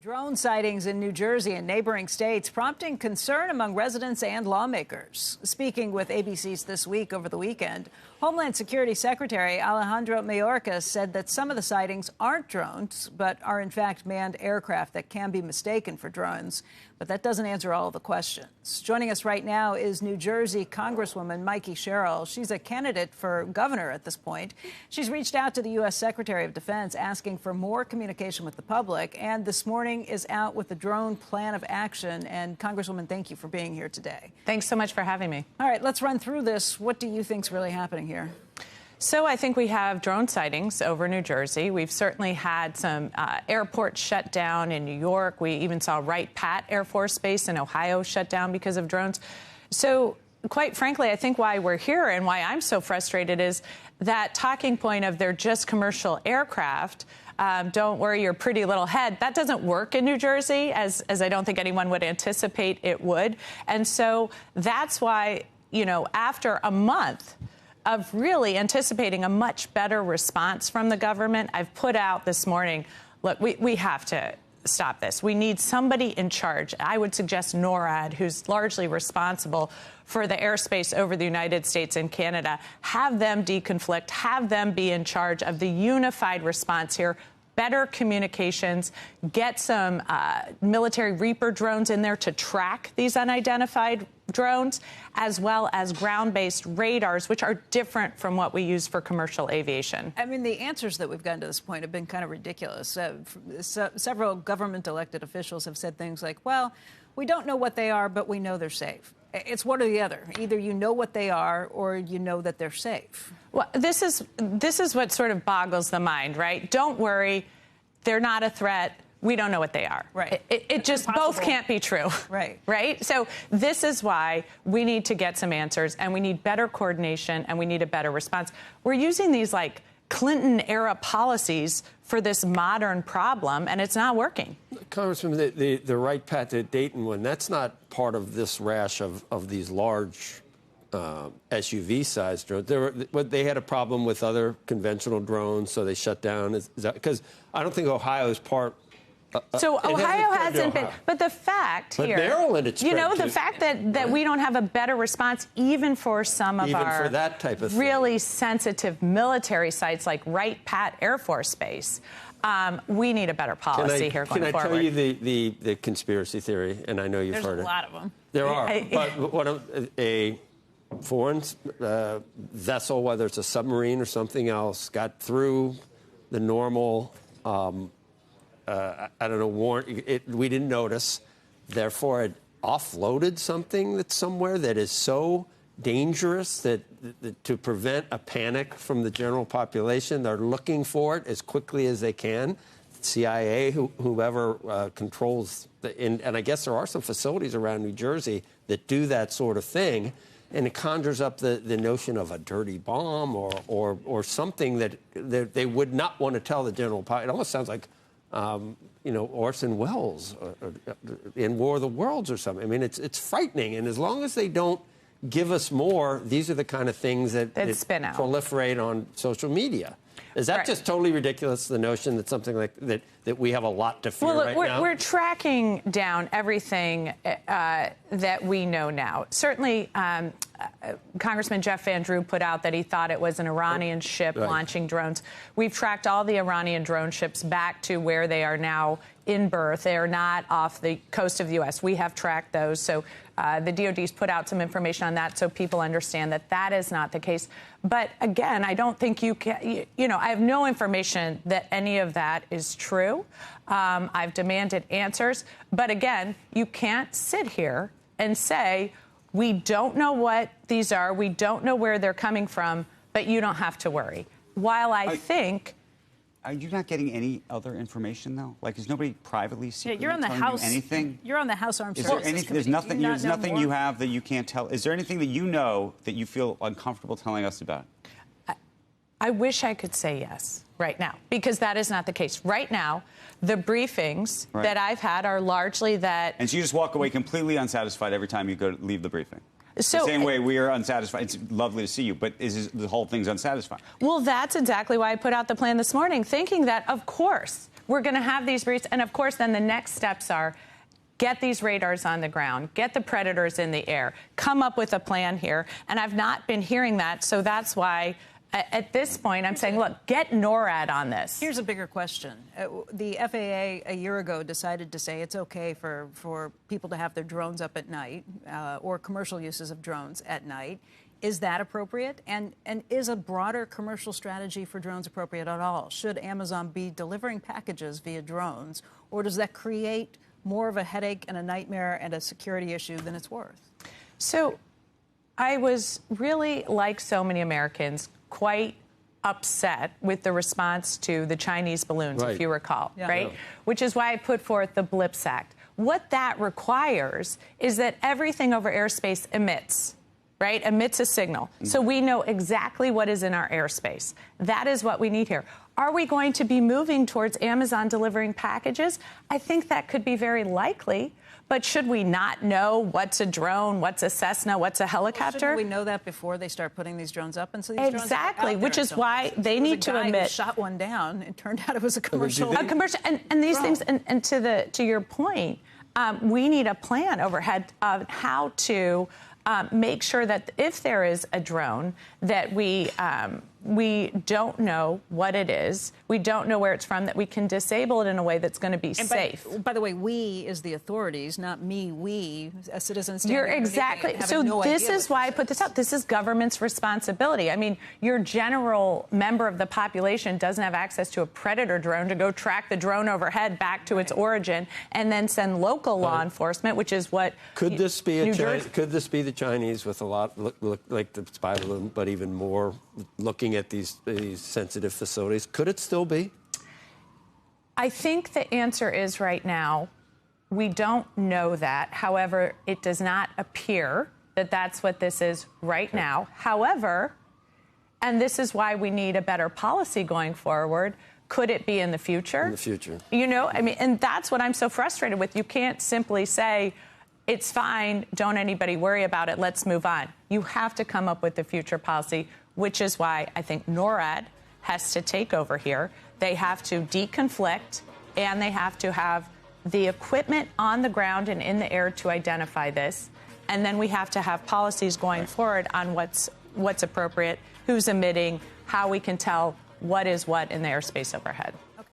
Drone sightings in New Jersey and neighboring states prompting concern among residents and lawmakers. Speaking with ABC's This Week over the weekend, Homeland Security Secretary Alejandro Mayorkas said that some of the sightings aren't drones, but are in fact manned aircraft that can be mistaken for drones. But that doesn't answer all of the questions. Joining us right now is New Jersey Congresswoman Mikie Sherrill. She's a candidate for governor at this point. She's reached out to the U.S. Secretary of Defense asking for more communication with the public, and this morning is out with the drone plan of action. And Congresswoman, thank you for being here today. Thanks so much for having me. All right, let's run through this. What do you think's really happening here? So I think we have drone sightings over New Jersey. We've certainly had some airports shut down in New York. We even saw Wright-Patt Air Force Base in Ohio shut down because of drones. So quite frankly, I think why we're here and why I'm so frustrated is that talking point of they're just commercial aircraft. Don't worry your pretty little head. That doesn't work in New Jersey, as I don't think anyone would anticipate it would. And so that's why, you know, after a month of really anticipating a much better response from the government, I've put out this morning, look, we have to stop this. We need somebody in charge. I would suggest NORAD, who's largely responsible for the airspace over the United States and Canada. Have them deconflict, have them be in charge of the unified response here. Better communications, get some military Reaper drones in there to track these unidentified drones, as well as ground-based radars, which are different from what we use for commercial aviation. I mean, the answers that we've gotten to this point have been kind of ridiculous. Several government-elected officials have said things like, well, we don't know what they are, but we know they're safe. It's one or the other. Either you know what they are or you know that they're safe. Well, this is what sort of boggles the mind, right? Don't worry. They're not a threat. We don't know what they are. Right. It just both can't be true. Right. Right? So this is why we need to get some answers, and we need better coordination, and we need a better response. We're using these, like, Clinton-era policies for this modern problem, and it's not working. Congressman, the Wright-Patt to Dayton one, that's not part of this rash of these large SUV-sized drones. They had a problem with other conventional drones, so they shut down. Because I don't think Ohio is part. So Ohio hasn't been, but the fact here, Maryland, it's you know, the too. fact that we don't have a better response even for some of our for that type of really sensitive military sites like Wright-Patt Air Force Base. We need a better policy here going forward. Can I tell you the conspiracy theory? And I know you've heard it. There's a lot of them. There are. But a foreign vessel, whether it's a submarine or something else, got through the normal, I don't know, warrant. We didn't notice. Therefore, it offloaded something that's somewhere that is so dangerous that to prevent a panic from the general population, they're looking for it as quickly as they can. CIA, whoever controls, and I guess there are some facilities around New Jersey that do that sort of thing, and it conjures up the notion of a dirty bomb or something that they would not want to tell the general public. It almost sounds like, Orson Welles in War of the Worlds or something. I mean, it's frightening, and as long as they don't give us more, these are the kind of things that spin out, proliferate on social media. Is that just totally ridiculous, the notion that something like that we have a lot to fear right now? We're tracking down everything that we know now. Certainly, Congressman Jeff Van Drew put out that he thought it was an Iranian ship launching drones. We've tracked all the Iranian drone ships back to where they are now in berth. They are not off the coast of the U.S. We have tracked those. So the DOD's put out some information on that so people understand that that is not the case. But again, I don't think you can, I have no information that any of that is true. I've demanded answers. But again, you can't sit here and say, we don't know what these are, we don't know where they're coming from, but you don't have to worry. While I think... Are you not getting any other information, though? Like, is nobody privately secretly you're on the telling House, you anything? You're on the House Armed Is Services there Committee. there's nothing you have that you can't tell? Is there anything that you know that you feel uncomfortable telling us about? I wish I could say yes right now, because that is not the case. Right now, the briefings that I've had are largely that... And so you just walk away completely unsatisfied every time you leave the briefing? So, the same way we are unsatisfied. It's lovely to see you, but the whole thing's unsatisfying. Well, that's exactly why I put out the plan this morning, thinking that, of course, we're going to have these briefs. And, of course, then the next steps are get these radars on the ground, get the predators in the air, come up with a plan here. And I've not been hearing that, so that's why at this point I'm saying, look, get NORAD on this. Here's a bigger question. The FAA a year ago decided to say it's okay for people to have their drones up at night or commercial uses of drones at night. Is that appropriate? And is a broader commercial strategy for drones appropriate at all? Should Amazon be delivering packages via drones, or does that create more of a headache and a nightmare and a security issue than it's worth? So I was really, like so many Americans, quite upset with the response to the Chinese balloons, if you recall, right? Yeah. Which is why I put forth the Blips Act. What that requires is that everything over airspace emits. Right, emits a signal. So we know exactly what is in our airspace. That is what we need here. Are we going to be moving towards Amazon delivering packages? I think that could be very likely. But should we not know what's a drone, what's a Cessna, what's a helicopter? Shouldn't we know that before they start putting these drones up? And so these exactly, which is why they need to emit. Shot one down. It turned out it was a commercial. A commercial, and these things. And to your point, we need a plan overhead of how to make sure that if there is a drone, that we don't know what it is, we don't know where it's from, that we can disable it in a way that's going to be safe. By the way, we is the authorities, not me, we, a citizen. You're exactly. So this is why I put this out. This is government's responsibility. I mean, your general member of the population doesn't have access to a predator drone to go track the drone overhead back to its origin and then send local law enforcement, which is what. Could this be could this be the Chinese with a lot like the spy balloon, but even more looking at these sensitive facilities? Could it still be? I think the answer is right now, we don't know that. However, it does not appear that that's what this is right now. However, and this is why we need a better policy going forward, could it be in the future? In the future. You know, I mean, and that's what I'm so frustrated with. You can't simply say, it's fine, don't anybody worry about it, let's move on. You have to come up with the future policy, which is why I think NORAD has to take over here. They have to deconflict, and they have to have the equipment on the ground and in the air to identify this. And then we have to have policies going forward on what's appropriate, who's emitting, how we can tell what is what in the airspace overhead.